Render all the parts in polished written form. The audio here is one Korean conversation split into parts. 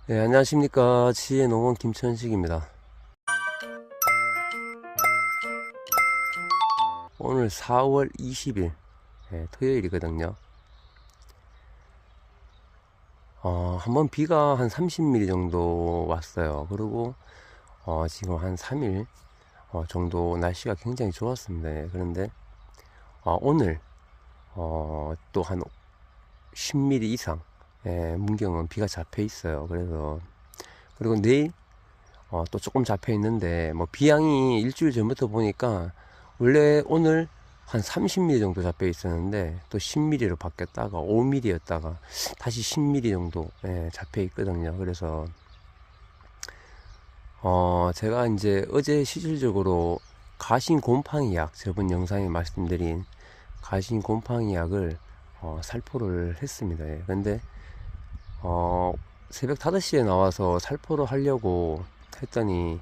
네, 안녕하십니까. 지혜농원 김천식입니다. 오늘 4월 20일, 토요일이거든요. 한번 비가 한 30mm 정도 왔어요. 그리고, 지금 한 3일, 정도 날씨가 굉장히 좋았습니다. 그런데, 오늘, 또 한 10mm 이상, 문경은 비가 잡혀 있어요. 그리고 내일, 또 조금 잡혀 있는데 뭐 비양이 일주일 전부터 보니까 원래 오늘 한 30mm 정도 잡혀 있었는데 또 10mm로 바뀌었다가 5mm였다가 다시 10mm 정도 잡혀 있거든요. 그래서 제가 이제 어제 실질적으로 가신 곰팡이 약, 저번 영상에 말씀드린 가신 곰팡이 약을 살포를 했습니다. 근데 새벽 5시에 나와서 살포를 하려고 했더니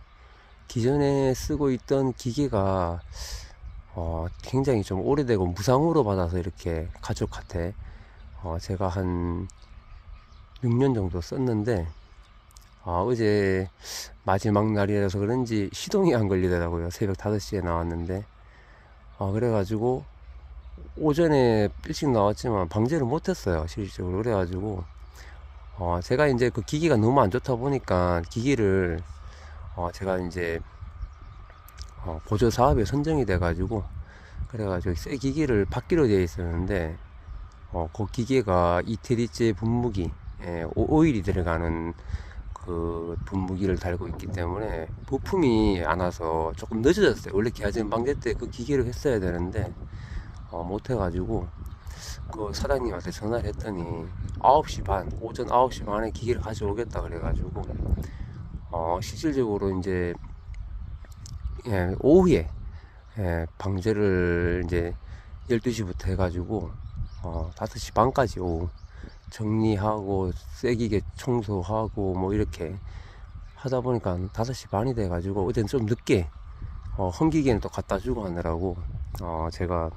기존에 쓰고 있던 기계가 굉장히 좀 오래되고 무상으로 받아서 이렇게 가족한테 제가 한 6년 정도 썼는데 어제 마지막 날이라서 그런지 시동이 안 걸리더라고요. 새벽 5시에 나왔는데 그래가지고 오전에 일찍 나왔지만 방제를 못했어요, 실질적으로. 그래가지고 제가 이제 그 기기가 너무 안 좋다 보니까 기기를 제가 이제 보조 사업에 선정이 돼 가지고 그래가지고 새 기기를 받기로 되어 있었는데 그 기계가 이태리제 분무기, 오일이 들어가는 그 분무기를 달고 있기 때문에 부품이 안 와서 조금 늦어졌어요. 원래 기아전 방제 때 그 기계를 했어야 되는데 못 해가지고 그 사장님한테 전화를 했더니 9시 반, 오전 9시 반에 기계를 가져오겠다 그래가지고 실질적으로 이제 오후에 방제를 이제 12시부터 해가지고 5시 반까지 오후 정리하고 쐐기계 청소하고 뭐 이렇게 하다 보니까 5시 반이 돼가지고 어제는 좀 늦게 헌기계는 또 갖다 주고 하느라고 제가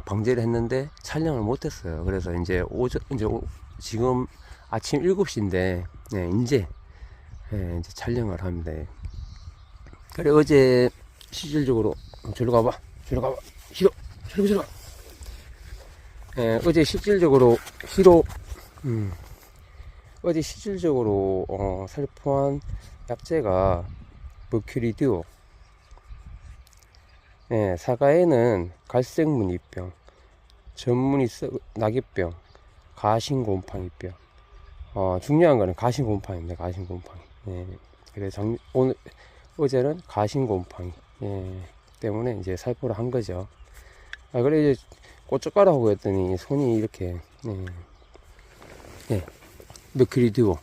방제를 했는데 촬영을 못했어요. 그래서 이제 지금 아침 7시인데 이제 촬영을 합니다. 그래 어제 실질적으로 저리로 가봐 싫어 싫어 어제 실질적으로 어제 실질적으로 살포한 약재가 머큐리 듀오, 사과에는 갈색무늬병, 전무늬 낙엽병, 가신곰팡이병. 중요한 거는 가신곰팡이입니다. 가신곰팡이. 그래서 어제는 가신곰팡이 때문에 이제 살포를 한 거죠. 그래 이제 고춧가루하고 했더니 손이 이렇게 머큐리 듀오.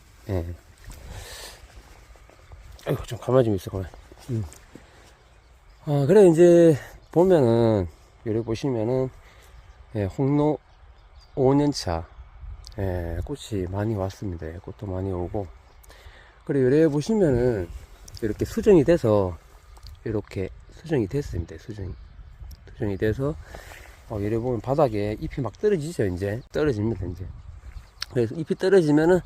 아이고 좀 가만히 좀 있어 가만. 그래 이제 보면은 여기 보시면은 홍로 5년차 꽃이 많이 왔습니다. 꽃도 많이 오고 그래 여기 보시면은 이렇게 수정이 돼서 이렇게 수정이 됐습니다. 수정이 돼서 여기 보면 바닥에 잎이 막 떨어지죠. 이제 떨어집니다. 이제 그래서 잎이 떨어지면은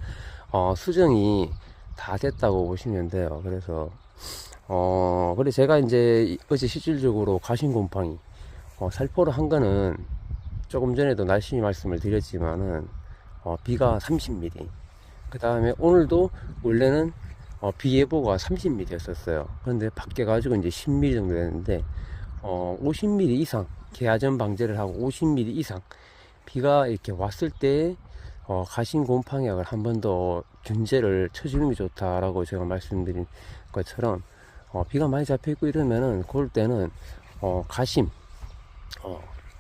수정이 다 됐다고 보시면 돼요. 그래서 그래 제가 이제 어제 실질적으로 가신곰팡이 살포를 한 거는 조금 전에도 날씨 말씀을 드렸지만은 비가 30mm, 그 다음에 오늘도 원래는 비 예보가 30mm 였었어요. 그런데 바뀌어 가지고 이제 10mm 정도 되는데 50mm 이상 개화전 방제를 하고 50mm 이상 비가 이렇게 왔을 때 가신곰팡이약을 한 번 더 균제를 쳐주는 게 좋다라고 제가 말씀드린 것처럼 비가 많이 잡혀 있고 이러면은 그럴 때는 가심,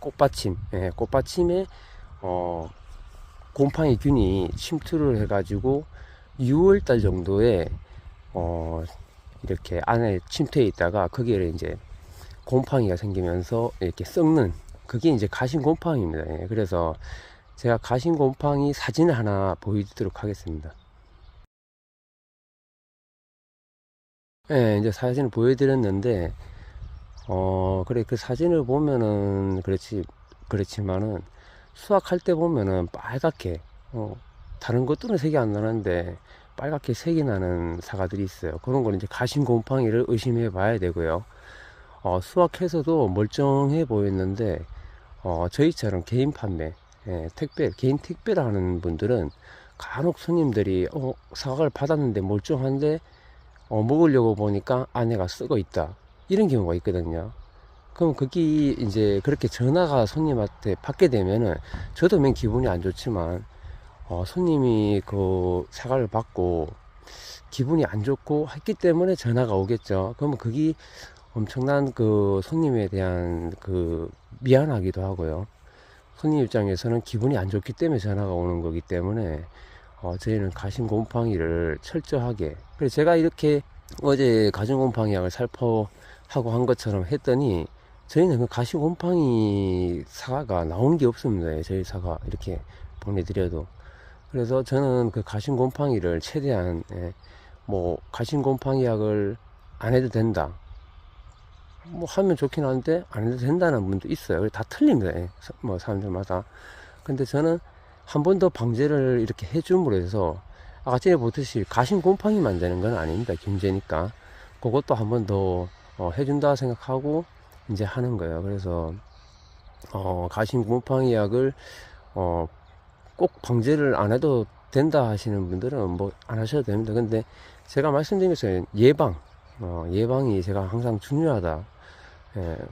꽃받침에 곰팡이 균이 침투를 해가지고 6월달 정도에 이렇게 안에 침투해 있다가 거기에 이제 곰팡이가 생기면서 이렇게 썩는 그게 이제 가신곰팡이입니다. 그래서 제가 가신곰팡이 사진을 하나 보여드리도록 하겠습니다. 이제 사진을 보여드렸는데 그래 그 사진을 보면은 그렇지만은 수확할 때 보면은 빨갛게 다른 것들은 색이 안 나는데 빨갛게 색이 나는 사과들이 있어요. 그런 거는 이제 가심곰팡이를 의심해 봐야 되고요. 수확해서도 멀쩡해 보였는데 저희처럼 개인 판매, 개인 택배를 하는 분들은 간혹 손님들이 사과를 받았는데 멀쩡한데 먹으려고 보니까 안에가 썩어 있다, 이런 경우가 있거든요. 그럼 그게 이제 그렇게 전화가 손님한테 받게 되면은 저도 맨 기분이 안 좋지만 손님이 그 사과를 받고 기분이 안 좋고 했기 때문에 전화가 오겠죠. 그러면 그게 엄청난 그 손님에 대한 그 미안하기도 하고요. 손님 입장에서는 기분이 안 좋기 때문에 전화가 오는 거기 때문에 저희는 가심곰팡이를 철저하게, 그래서 제가 이렇게 어제 가심곰팡이약을 살포하고 한 것처럼 했더니 저희는 그 가심곰팡이 사과가 나오는 게 없습니다. 저희 사과 이렇게 보내드려도. 그래서 저는 그 가심곰팡이를 최대한 뭐 가심곰팡이약을 안 해도 된다, 뭐 하면 좋긴 한데 안 해도 된다는 분도 있어요. 다 틀립니다. 뭐 사람들마다. 근데 저는 한 번 더 방제를 이렇게 해줌으로 해서 아까 전에 보듯이 가심곰팡이만 되는 건 아닙니다. 김제니까 그것도 한 번 더 해준다 생각하고 이제 하는 거예요. 그래서 가심곰팡이 약을 꼭 방제를 안 해도 된다 하시는 분들은 뭐 안 하셔도 됩니다. 근데 제가 말씀드린 것처럼 예방이 제가 항상 중요하다.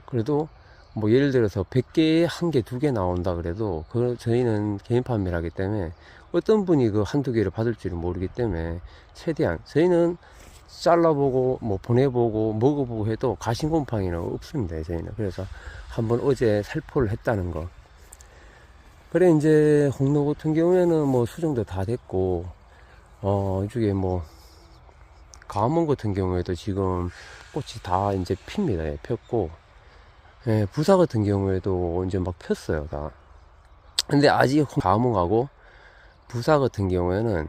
그래도 뭐 예를 들어서 100개에 1개, 2개 나온다 그래도 저희는 개인 판매를 하기 때문에 어떤 분이 그 한두 개를 받을지를 모르기 때문에 최대한 저희는 잘라보고 뭐 보내보고 먹어보고 해도 가심곰팡이는 없습니다. 저희는. 그래서 한번 어제 살포를 했다는 거. 그래 이제 홍로 같은 경우에는 뭐 수정도 다 됐고 이쪽에 뭐 가문 같은 경우에도 지금 꽃이 다 이제 핍니다. 폈고 부사 같은 경우에도 이제 막 폈어요 다. 근데 아직 가문하고 부사 같은 경우에는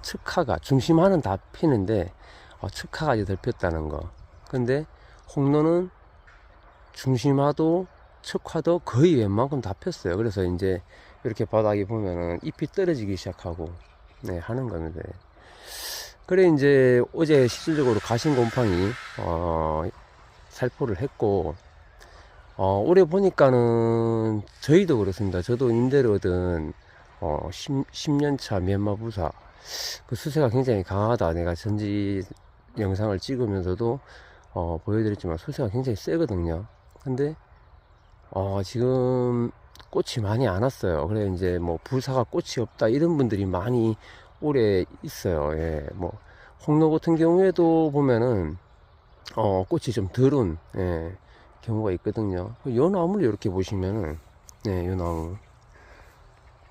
측화가 중심화는 다 피는데 측화가 이제 덜 폈다는 거. 근데 홍로는 중심화도 측화도 거의 웬만큼 다 폈어요. 그래서 이제 이렇게 바닥에 보면은 잎이 떨어지기 시작하고 하는 겁니다. 그래 이제 어제 실질적으로 가심곰팡이 살포를 했고 올해 보니까는 저희도 그렇습니다. 저도 임대를 얻은 10년차 미얀마 부사 그 수세가 굉장히 강하다. 내가 전지 영상을 찍으면서도 보여드렸지만 수세가 굉장히 세거든요. 근데 지금 꽃이 많이 안 왔어요. 그래 이제 뭐 부사가 꽃이 없다 이런 분들이 많이 올해 있어요. 뭐 홍로 같은 경우에도 보면은 꽃이 좀 덜은 경우가 있거든요. 요 나무를 이렇게 보시면은 요 나무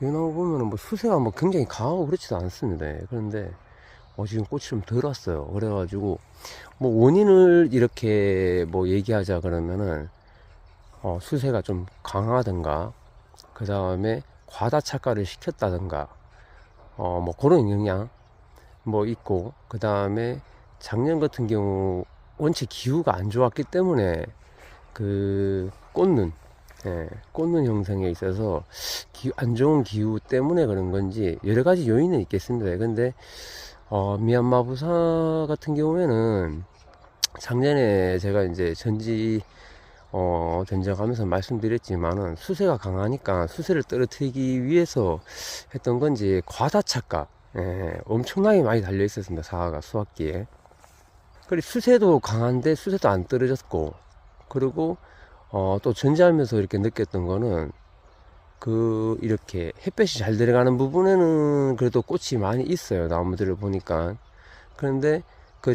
보면은 뭐 수세가 뭐 굉장히 강하고 그렇지도 않습니다. 그런데 지금 꽃이 좀 덜 왔어요. 그래가지고 뭐 원인을 이렇게 뭐 얘기하자 그러면은 수세가 좀 강하던가 그 다음에 과다 착과를 시켰다던가 뭐 그런 영향 뭐 있고, 그 다음에 작년 같은 경우 원체 기후가 안 좋았기 때문에 그 꽂는 형성에 있어서 안 좋은 기후 때문에 그런 건지 여러 가지 요인은 있겠습니다. 근데 미얀마 부사 같은 경우에는 작년에 제가 이제 전지 전쟁하면서 말씀드렸지만은 수세가 강하니까 수세를 떨어뜨리기 위해서 했던 건지 과다 착과 엄청나게 많이 달려 있었습니다. 사과가 수확기에. 그리고 수세도 강한데 수세도 안 떨어졌고, 그리고 또 전지하면서 이렇게 느꼈던 거는 이렇게 햇볕이 잘 들어가는 부분에는 그래도 꽃이 많이 있어요. 나무들을 보니까. 그런데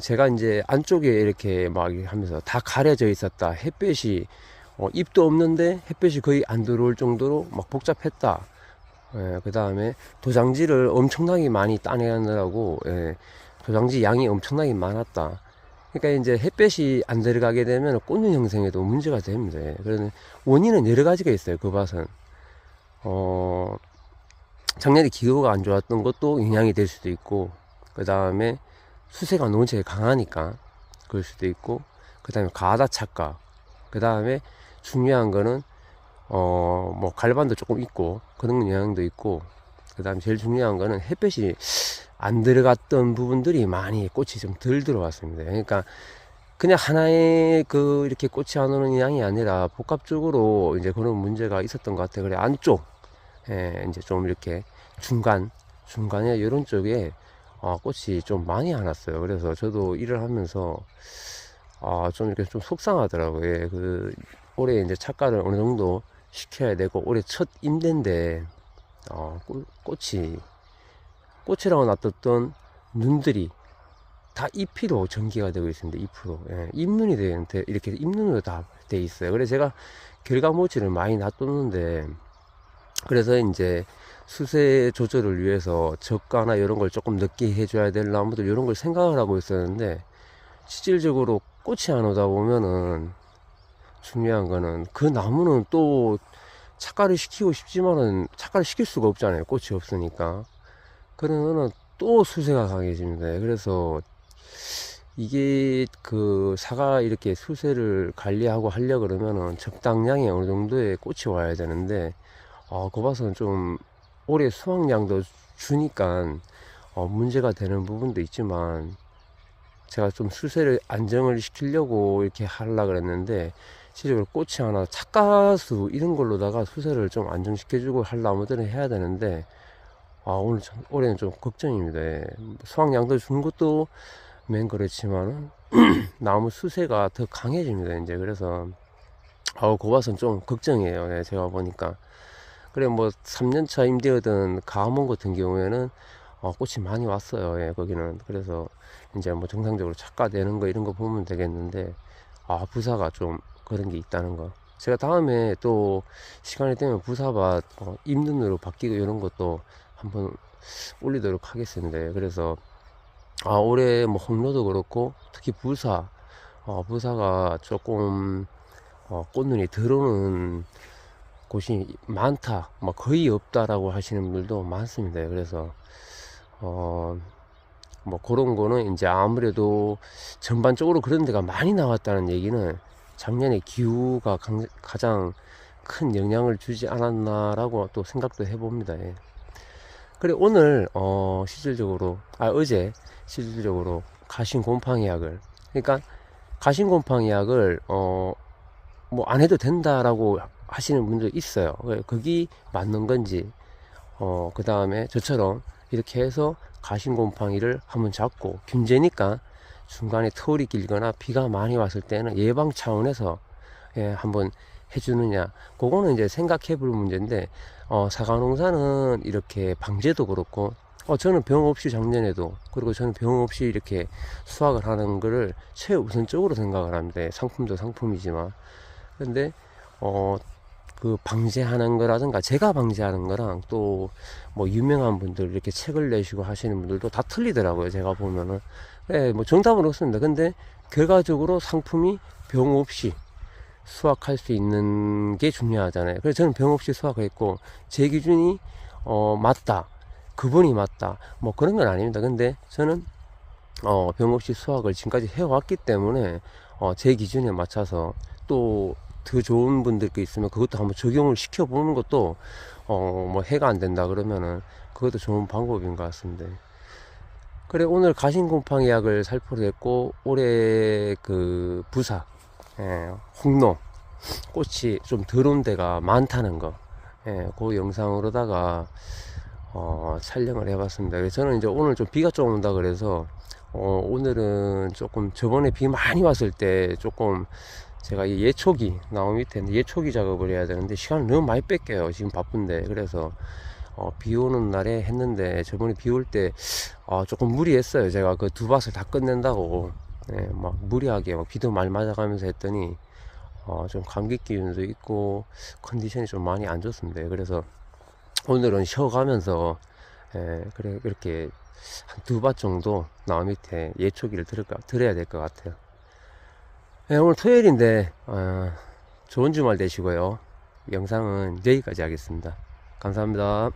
제가 이제 안쪽에 이렇게 막 하면서 다 가려져 있었다. 햇볕이 잎도 없는데 햇볕이 거의 안 들어올 정도로 막 복잡했다. 그 다음에 도장지를 엄청나게 많이 따내느라고 도장지 양이 엄청나게 많았다. 그러니까 이제 햇볕이 안 들어가게 되면 꽂는 형성에도 문제가 됩니다. 그래서 원인은 여러 가지가 있어요. 그 밭은 작년에 기후가 안 좋았던 것도 영향이 될 수도 있고, 그 다음에 수세가 논체가 강하니까 그럴 수도 있고, 그 다음에 가다 착과, 그 다음에 중요한 거는 뭐 갈반도 조금 있고 그런 영향도 있고, 그 다음에 제일 중요한 거는 햇볕이 안 들어갔던 부분들이 많이 꽃이 좀 덜 들어왔습니다. 그러니까 그냥 하나의 이렇게 꽃이 안 오는 양이 아니라 복합적으로 이제 그런 문제가 있었던 것 같아요. 그래, 안쪽, 이제 좀 이렇게 중간에 이런 쪽에 꽃이 좀 많이 안 왔어요. 그래서 저도 일을 하면서 좀 이렇게 좀 속상하더라고요. 예, 올해 이제 착과를 어느 정도 시켜야 되고 올해 첫 임대인데 꽃이라고 놔뒀던 눈들이 다 잎으로 전개가 되고 있습니다. 잎으로. 예, 잎눈이 되는데 이렇게 잎눈으로 다 돼 있어요. 그래서 제가 결과모치를 많이 놔뒀는데, 그래서 이제 수세 조절을 위해서 저가나 이런 걸 조금 늦게 해줘야 될 나무들 이런 걸 생각을 하고 있었는데, 실질적으로 꽃이 안 오다 보면은 중요한 거는 그 나무는 또 착과를 시키고 싶지만은 착과를 시킬 수가 없잖아요. 꽃이 없으니까. 그러면은 또 수세가 강해집니다. 그래서 이게 사과 이렇게 수세를 관리하고 하려 그러면은 적당량의 어느 정도의 꽃이 와야 되는데, 그 봐서는 좀 올해 수확량도 주니까 문제가 되는 부분도 있지만, 제가 좀 수세를 안정을 시키려고 이렇게 하려고 그랬는데, 실제로 꽃이 하나 착과수 이런 걸로다가 수세를 좀 안정시켜주고 할 나무들은 해야 되는데, 올해는 좀 걱정입니다. 예. 수확량도 준 것도 맨 그렇지만은 나무 수세가 더 강해집니다. 이제 그래서 그것은 좀 걱정이에요. 예, 제가 보니까. 그래, 뭐 3년차 임대하던 가암원 같은 경우에는 꽃이 많이 왔어요. 예, 거기는. 그래서 이제 뭐 정상적으로 착과되는 거 이런 거 보면 되겠는데, 부사가 좀 그런 게 있다는 거. 제가 다음에 또 시간이 되면 부사밭 잎눈으로 바뀌고 이런 것도 한번 올리도록 하겠습니다. 그래서 올해 뭐 홍로도 그렇고 특히 부사가 조금 꽃눈이 들어오는 곳이 많다, 뭐 거의 없다라고 하시는 분들도 많습니다. 그래서 뭐 그런 거는 이제 아무래도 전반적으로 그런 데가 많이 나왔다는 얘기는 작년에 기후가 가장 큰 영향을 주지 않았나라고 또 생각도 해봅니다. 예. 그래, 오늘 어제 실질적으로 가신곰팡이약을, 그러니까 가신곰팡이약을 뭐 안 해도 된다라고 하시는 분도 있어요. 거기 맞는 건지, 그 다음에 저처럼 이렇게 해서 가신곰팡이를 한번 잡고, 균제니까 중간에 털이 길거나 비가 많이 왔을 때는 예방 차원에서 한번 해주느냐, 그거는 이제 생각해 볼 문제인데, 사과농사는 이렇게 방제도 그렇고, 저는 병 없이 작년에도, 그리고 저는 병 없이 이렇게 수확을 하는 거를 최우선적으로 생각을 합니다. 상품도 상품이지만. 근데 방제하는 거라든가 제가 방제하는 거랑 또 뭐 유명한 분들 이렇게 책을 내시고 하시는 분들도 다 틀리더라고요. 제가 보면은 뭐 정답은 없습니다. 근데 결과적으로 상품이 병 없이 수확할 수 있는 게 중요하잖아요. 그래서 저는 병 없이 수확했고, 제 기준이 맞다, 그분이 맞다, 뭐 그런 건 아닙니다. 근데 저는 병 없이 수확을 지금까지 해왔기 때문에 제 기준에 맞춰서 또 더 좋은 분들께 있으면 그것도 한번 적용을 시켜보는 것도 뭐 해가 안 된다 그러면은 그것도 좋은 방법인 것 같습니다. 그래, 오늘 가신곰팡이약을 살포를 했고, 올해 부사, 홍로 꽃이 좀 들어온 데가 많다는 거, 그 영상으로다가 촬영을 해봤습니다. 그래서 저는 이제 오늘 좀 비가 좀 온다 그래서 오늘은 조금 저번에 비 많이 왔을 때 조금 제가 이 예초기 나무 밑에 예초기 작업을 해야 되는데 시간을 너무 많이 뺏겨요. 지금 바쁜데. 그래서 비 오는 날에 했는데, 저번에 비 올 때 조금 무리했어요. 제가 그 두 밭을 다 끝낸다고 막 무리하게 막 비도 많이 맞아가면서 했더니 좀 감기 기운도 있고 컨디션이 좀 많이 안 좋습니다. 그래서 오늘은 쉬어가면서 그래, 그렇게 한 두 밭 정도 나무 밑에 예초기를 들어야 될 것 같아요. 오늘 토요일인데 좋은 주말 되시고요. 영상은 여기까지 하겠습니다. 감사합니다.